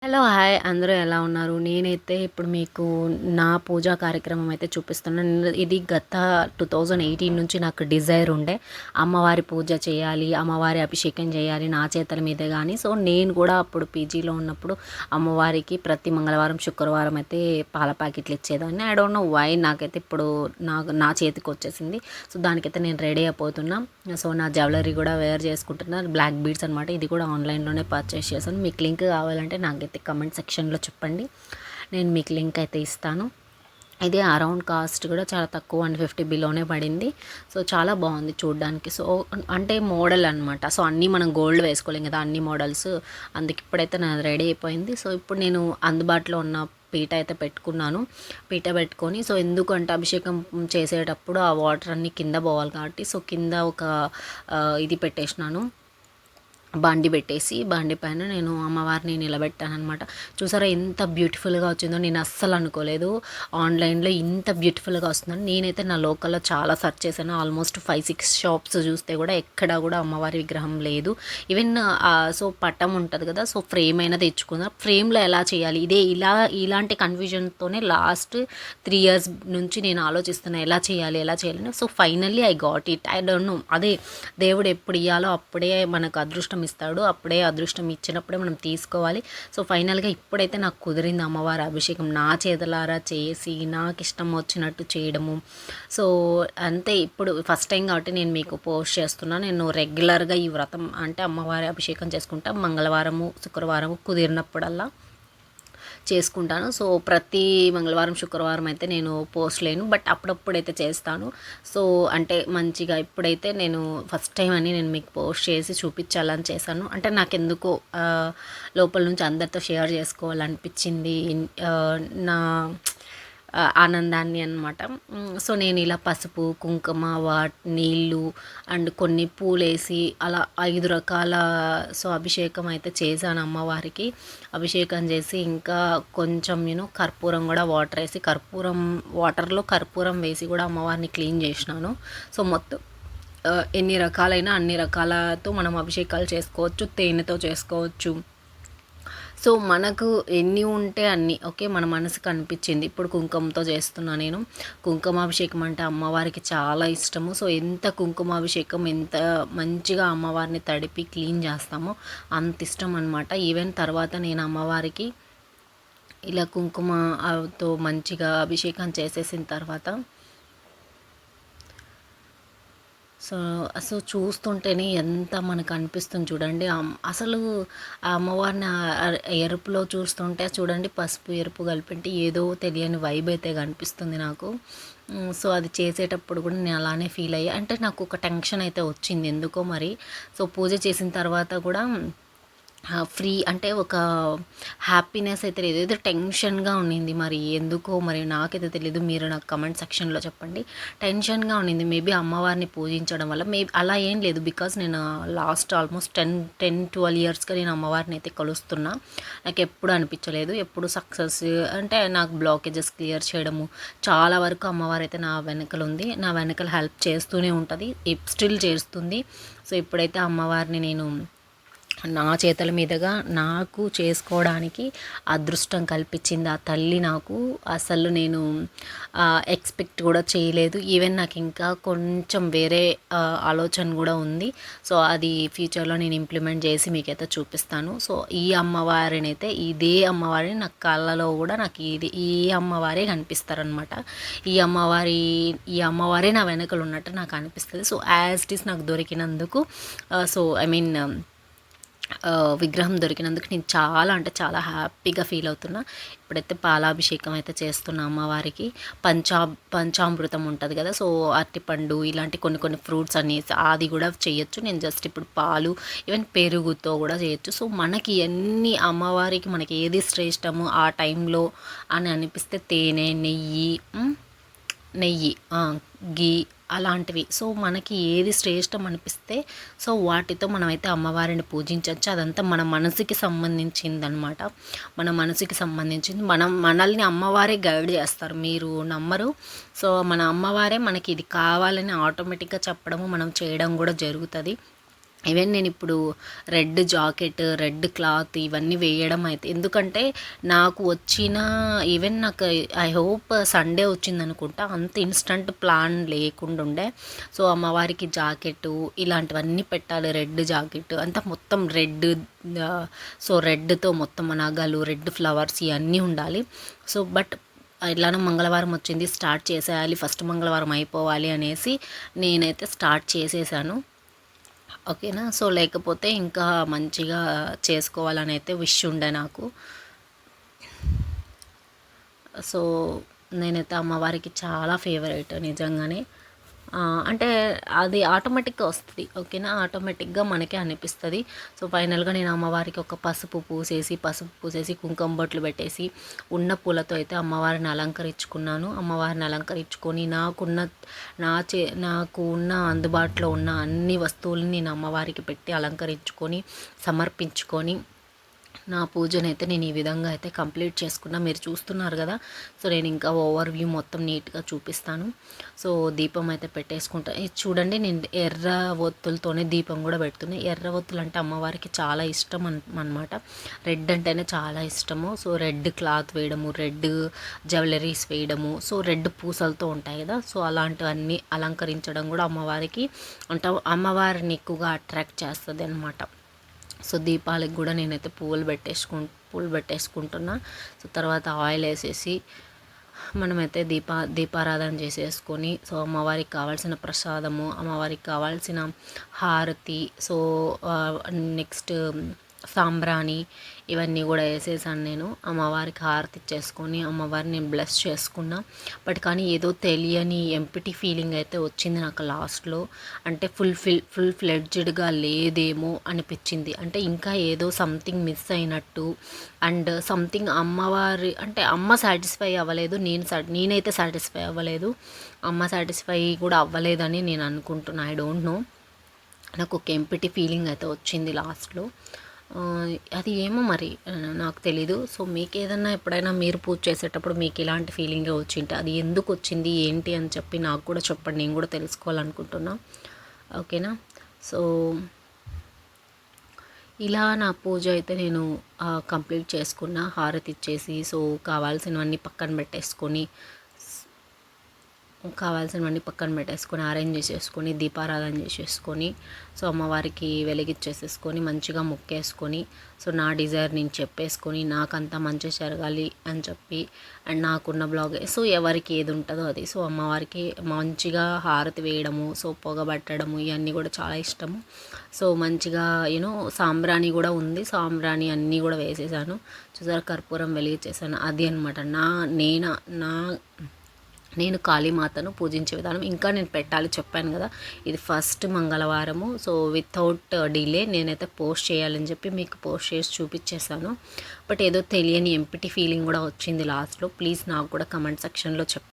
Hello! Hi! అందరూ ఎలా ఉన్నారు? నేనైతే ఇప్పుడు మీకు నా పూజా కార్యక్రమం అయితే చూపిస్తున్నాను. ఇది గత 2018 నుంచి నాకు డిజైర్ ఉండే. అమ్మవారి పూజ చేయాలి, అమ్మవారి అభిషేకం చేయాలి నా చేతుల మీదే గానీ. సో, నేను కూడా అప్పుడు పీజీలో ఉన్నప్పుడు అమ్మవారికి ప్రతి మంగళవారం, శుక్రవారం అయితే పాల ప్యాకెట్లు ఇచ్చేదాన్ని. ఐ డోంట్ నో వై నాకైతే ఇప్పుడు నా చేతికొచ్చేసింది. సో, దానికైతే నేను రెడీ అయిపోతున్నా. సో, నా జ్యువెలరీ కూడా వేర్ చేసుకుంటున్నా. బ్లాక్ బీడ్స్ అనమాట. ఇది కూడా ఆన్‌లైన్‌లోనే పర్చేస్ చేశాను. మీకు లింక్ కావాలంటే నాకైతే కమెంట్ సెక్షన్లో చెప్పండి. నేను మీకు లింక్ అయితే ఇస్తాను. ఇది అరౌండ్ కాస్ట్ కూడా చాలా తక్కువ 150 బిలోనే పడింది. సో, చాలా బాగుంది చూడడానికి. సో, అంటే మోడల్ అనమాట. సో, అన్నీ మనం గోల్డ్ వేసుకోలేం కదా, అన్ని మోడల్స్. అందుకే ఇప్పుడైతే నాది రెడీ అయిపోయింది. సో, ఇప్పుడు నేను అందుబాటులో ఉన్న పీట అయితే పెట్టుకున్నాను. పీట పెట్టుకొని, సో, ఎందుకంటే అభిషేకం చేసేటప్పుడు ఆ వాటర్ అన్నీ కింద పోవాలి కాబట్టి, సో, కింద ఒక ఇది పెట్టేసినాను. బండి పెట్టేసి బండి పైన నేను అమ్మవారిని నిలబెట్టాననమాట. చూసారా ఎంత బ్యూటిఫుల్గా వచ్చిందో. నేను అస్సలు అనుకోలేదు ఆన్లైన్లో ఇంత బ్యూటిఫుల్గా వస్తుందని. నేనైతే నా లోకల్లో చాలా సెర్చ్ చేశాను. ఆల్మోస్ట్ 5-6 షాప్స్ చూస్తే కూడా ఎక్కడ కూడా అమ్మవారి విగ్రహం లేదు. ఈవెన్ సో పటం ఉంటుంది కదా, సో ఫ్రేమ్ అయినా తెచ్చుకుందాం. ఫ్రేమ్లో ఎలా చేయాలి, ఇలాంటి కన్ఫ్యూజన్తోనే లాస్ట్ 3 ఇయర్స్ నుంచి నేను ఆలోచిస్తున్నా ఎలా చేయాలి అని. So finally I got it. I don't know, అదే దేవుడు ఎప్పుడు ఇవ్వాలో అప్పుడే మనకు అదృష్టం ఇస్తాడు. అప్పుడే అదృష్టం ఇచ్చినప్పుడే మనం తీసుకోవాలి. సో ఫైనల్గా ఇప్పుడైతే నాకు కుదిరింది అమ్మవారి అభిషేకం నా చేతులారా చేసి నాకు ఇష్టం వచ్చినట్టు చేయడము. సో అంతే. ఇప్పుడు ఫస్ట్ టైం కాబట్టి నేను మీకు పోస్ట్ చేస్తున్నా. నేను రెగ్యులర్గా ఈ వ్రతం అంటే అమ్మవారి అభిషేకం చేసుకుంటా. మంగళవారము, శుక్రవారము కుదిరినప్పుడల్లా చేసుకుంటాను. సో ప్రతి మంగళవారం, శుక్రవారం అయితే నేను పోస్ట్ లేను, బట్ అప్పుడప్పుడైతే చేస్తాను. సో అంటే మంచిగా ఇప్పుడైతే నేను ఫస్ట్ టైం అని నేను మీకు పోస్ట్ చేసి చూపించాలని చేశాను. అంటే నాకెందుకో లోపల నుంచి అందరితో షేర్ చేసుకోవాలనిపించింది నా ఆనందాన్ని అనమాట. సో నేను ఇలా పసుపు, కుంకుమ, నీళ్ళు అండ్ కొన్ని పూలేసి అలా 5 రకాల సో అభిషేకం అయితే చేశాను అమ్మవారికి. అభిషేకం చేసి ఇంకా కొంచెం కర్పూరం కూడా వాటర్లో కర్పూరం వేసి కూడా అమ్మవారిని క్లీన్ చేసినాను. సో మొత్తం ఎన్ని రకాలైనా అన్ని రకాలతో మనం అభిషేకాలు చేసుకోవచ్చు. తేనెతో చేసుకోవచ్చు. సో మనకు ఎన్ని ఉంటే అన్ని ఓకే, మన మనసుకు అనిపించింది. ఇప్పుడు కుంకుమతో చేస్తున్నా నేను. కుంకుమాభిషేకం అంటే అమ్మవారికి చాలా ఇష్టము. సో ఎంత కుంకుమాభిషేకం ఎంత మంచిగా అమ్మవారిని తడిపి క్లీన్ చేస్తామో అంత ఇష్టం అనమాట. ఈవెన్ తర్వాత నేను అమ్మవారికి ఇలా కుంకుమతో మంచిగా అభిషేకం చేసేసిన తర్వాత సో సో చూస్తుంటేనే ఎంత మనకు అనిపిస్తుంది చూడండి. అసలు ఆ అమ్మవారిని ఎరుపులో చూస్తుంటే చూడండి, పసుపు ఎరుపు కలిపింటే ఏదో తెలియని వైబ్ అయితే కనిపిస్తుంది నాకు. సో అది చేసేటప్పుడు కూడా నేను అలానే ఫీల్ అయ్యా. అంటే నాకు ఒక టెన్షన్ అయితే వచ్చింది ఎందుకో మరి. సో పూజ చేసిన తర్వాత కూడా ఫ్రీ అంటే ఒక హ్యాపీనెస్ అయితే లేదు, ఏదో టెన్షన్గా ఉండింది. మరి ఎందుకో మరి నాకైతే తెలీదు. మీరు నాకు కమెంట్ సెక్షన్లో చెప్పండి. టెన్షన్గా ఉండింది మేబీ అమ్మవారిని పూజించడం వల్ల. మేబీ అలా ఏం లేదు, బికాస్ నేను లాస్ట్ ఆల్మోస్ట్ 10-12 ఇయర్స్గా నేను అమ్మవారిని అయితే కొలుస్తున్నా. నాకు ఎప్పుడు అనిపించలేదు, ఎప్పుడు సక్సెస్ అంటే నాకు బ్లాకేజెస్ క్లియర్ చేయడము చాలా వరకు అమ్మవారు అయితే నా వెనకలు ఉంది. నా వెనకలు హెల్ప్ చేస్తూనే ఉంటుంది, స్టిల్ చేస్తుంది. సో ఇప్పుడైతే అమ్మవారిని నేను నా చేతుల మీదుగా నాకు చేసుకోవడానికి అదృష్టం కల్పించింది ఆ తల్లి నాకు. అసలు నేను ఎక్స్పెక్ట్ కూడా చేయలేదు. ఈవెన్ నాకు ఇంకా కొంచెం వేరే ఆలోచన కూడా ఉంది. సో అది ఫ్యూచర్లో నేను ఇంప్లిమెంట్ చేసి మీకైతే చూపిస్తాను. సో ఈ అమ్మవారినైతే ఇదే అమ్మవారిని నాకు కళ్ళలో కూడా నాకు ఈ అమ్మవారే కనిపిస్తారనమాట. ఈ అమ్మవారే నా వెనకలు ఉన్నట్టు నాకు అనిపిస్తుంది. సో యాజ్ ఇట్ ఈస్ నాకు దొరికినందుకు సో ఐ మీన్ విగ్రహం దొరికినందుకు నేను చాలా అంటే చాలా హ్యాపీగా ఫీల్ అవుతున్నా. ఇప్పుడైతే పాలాభిషేకం అయితే చేస్తున్నా అమ్మవారికి. పంచామృతం ఉంటుంది కదా, సో అరటిపండు ఇలాంటి కొన్ని ఫ్రూట్స్ అన్ని అది కూడా చేయొచ్చు. నేను జస్ట్ ఇప్పుడు పాలు ఈవెన్ పెరుగుతో కూడా చేయొచ్చు. సో మనకి ఎన్ని అమ్మవారికి మనకి ఏది శ్రేష్టము ఆ టైంలో అని అనిపిస్తే తేనె, నెయ్యి, గీ అలాంటివి. సో మనకి ఏది శ్రేష్టం అనిపిస్తే సో వాటితో మనమైతే అమ్మవారిని పూజించవచ్చు. అదంతా మన మనసుకి సంబంధించింది అనమాట. మన మనసుకి సంబంధించింది. మనల్ని అమ్మవారే గైడ్ చేస్తారు, మీరు నమ్మరు. సో మన అమ్మవారే మనకి ఇది కావాలని ఆటోమేటిక్గా చెప్పడము మనం చేయడం కూడా జరుగుతుంది. ఈవెన్ నేను ఇప్పుడు రెడ్ జాకెట్, రెడ్ క్లాత్ ఇవన్నీ వేయడం అయితే, ఎందుకంటే నాకు వచ్చిన ఈవెన్ నాకు ఐ హోప్ సండే వచ్చిందనుకుంటా, అంత ఇన్స్టంట్ ప్లాన్ లేకుండా ఉండే. సో అమ్మవారికి జాకెట్ ఇలాంటివన్నీ పెట్టాలి, రెడ్ జాకెట్ అంతా మొత్తం రెడ్. సో రెడ్తో మొత్తం నగలు, రెడ్ ఫ్లవర్స్ ఇవన్నీ ఉండాలి. సో బట్ ఎట్లానో మంగళవారం వచ్చింది, స్టార్ట్ చేసేయాలి, ఫస్ట్ మంగళవారం అయిపోవాలి అనేసి నేనైతే స్టార్ట్ చేసేసాను. ఓకేనా. సో లేకపోతే ఇంకా మంచిగా చేసుకోవాలని అయితే విష్ ఉండే నాకు. సో నేనైతే అమ్మవారికి చాలా ఫేవరెట్ నిజంగానే. అంటే అది ఆటోమేటిక్గా వస్తుంది. ఓకేనా, ఆటోమేటిక్గా మనకే అనిపిస్తుంది. సో ఫైనల్గా నేను అమ్మవారికి ఒక పసుపు పూసేసి కుంకుమ బొట్లు పెట్టేసి ఉన్న పూలతో అయితే అమ్మవారిని అలంకరించుకున్నాను. అమ్మవారిని అలంకరించుకొని నాకు ఉన్న అందుబాటులో ఉన్న అన్ని వస్తువులని నేను అమ్మవారికి పెట్టి అలంకరించుకొని సమర్పించుకొని నా పూజనైతే నేను ఈ విధంగా అయితే కంప్లీట్ చేసుకున్నా. మీరు చూస్తున్నారు కదా. సో నేను ఇంకా ఓవర్ వ్యూ మొత్తం నీట్గా చూపిస్తాను. సో దీపం అయితే పెట్టేసుకుంటా. ఇది చూడండి, నేను ఎర్ర ఒత్తులతోనే దీపం కూడా పెడుతున్నాను. ఎర్ర ఒత్తులు అంటే అమ్మవారికి చాలా ఇష్టం అనమాట. రెడ్ అంటేనే చాలా ఇష్టము. సో రెడ్ క్లాత్ వేయడము, రెడ్ జ్యువెలరీస్ వేయడము, సో రెడ్ పూసలతో ఉంటాయి కదా, సో అలాంటివన్నీ అలంకరించడం కూడా అమ్మవారికి అంటే అమ్మవారిని ఎక్కువగా అట్రాక్ట్ చేస్తుంది అనమాట. సో దీపాలకు కూడా నేనైతే పూలు పెట్టేసుకుంటున్నా. సో తర్వాత ఆయిల్ వేసేసి మనమైతే దీపారాధన చేసేసుకొని, సో అమ్మవారికి కావాల్సిన ప్రసాదము, అమ్మవారికి కావాల్సిన హారతి, సో నెక్స్ట్ సాంబ్రాణి ఇవన్నీ కూడా వేసేసాను. నేను అమ్మవారికి హారతి ఇచ్చేసుకొని అమ్మవారిని నేను బ్లెస్ చేసుకున్నా. బట్ కానీ ఏదో తెలియని ఎంపిటీ ఫీలింగ్ అయితే వచ్చింది నాకు లాస్ట్లో. అంటే ఫుల్ ఫ్లెడ్జ్డ్గా లేదేమో అనిపించింది. అంటే ఇంకా ఏదో సంథింగ్ మిస్ అయినట్టు అండ్ సంథింగ్ అమ్మవారి అంటే అమ్మ సాటిస్ఫై అవ్వలేదు, నేనైతే సాటిస్ఫై అవ్వలేదు, అమ్మ సాటిస్ఫై కూడా అవ్వలేదని నేను అనుకుంటున్నా. ఐ డోంట్ నో, నాకు ఒక ఎంపిటీ ఫీలింగ్ అయితే వచ్చింది లాస్ట్లో. అది ఏమో మరి నాకు తెలీదు. సో మీకు ఏదన్నా ఎప్పుడైనా మీరు పూజ చేసేటప్పుడు మీకు ఇలాంటి ఫీలింగే వచ్చింటే అది ఎందుకు వచ్చింది ఏంటి అని చెప్పి నాకు కూడా చెప్పండి, నేను కూడా తెలుసుకోవాలనుకుంటున్నా. ఓకేనా. సో ఇలా నా పూజ అయితే నేను కంప్లీట్ చేసుకున్న. హారతి ఇచ్చేసి సో కావాల్సినవన్నీ పక్కన పెట్టేసుకొని అరేంజ్ చేసేసుకొని దీపారాధన చేసేసుకొని సో అమ్మవారికి వెలిగిచ్చేసేసుకొని మంచిగా మొక్కేసుకొని సో నా డిజైర్ నేను చెప్పేసుకొని నాకంతా మంచి జరగాలి అని చెప్పి అండ్ నాకున్న బ్లాగ్ సో ఎవరికి ఏది ఉంటుందో అది. సో అమ్మవారికి మంచిగా హారతి వేయడము, సో పొగబట్టడము ఇవన్నీ కూడా చాలా ఇష్టము. సో మంచిగా సాంబ్రాణి కూడా ఉంది, సాంబ్రాణి అన్నీ కూడా వేసేసాను. చూసారా, కర్పూరం వెలిగించేసాను. అది అనమాట నేను కాళీమాతను పూజించే విధానం. ఇంకా నేను పెట్టాలి చెప్పాను కదా, ఇది ఫస్ట్ మంగళవారము. సో వితౌట్ డిలే నేనైతే పోస్ట్ చేయాలని చెప్పి మీకు పోస్ట్ చేసి చూపించేశాను. బట్ ఏదో తెలియని ఎంపిటీ ఫీలింగ్ కూడా వచ్చింది లాస్ట్లో. ప్లీజ్ నాకు కూడా కమెంట్ సెక్షన్లో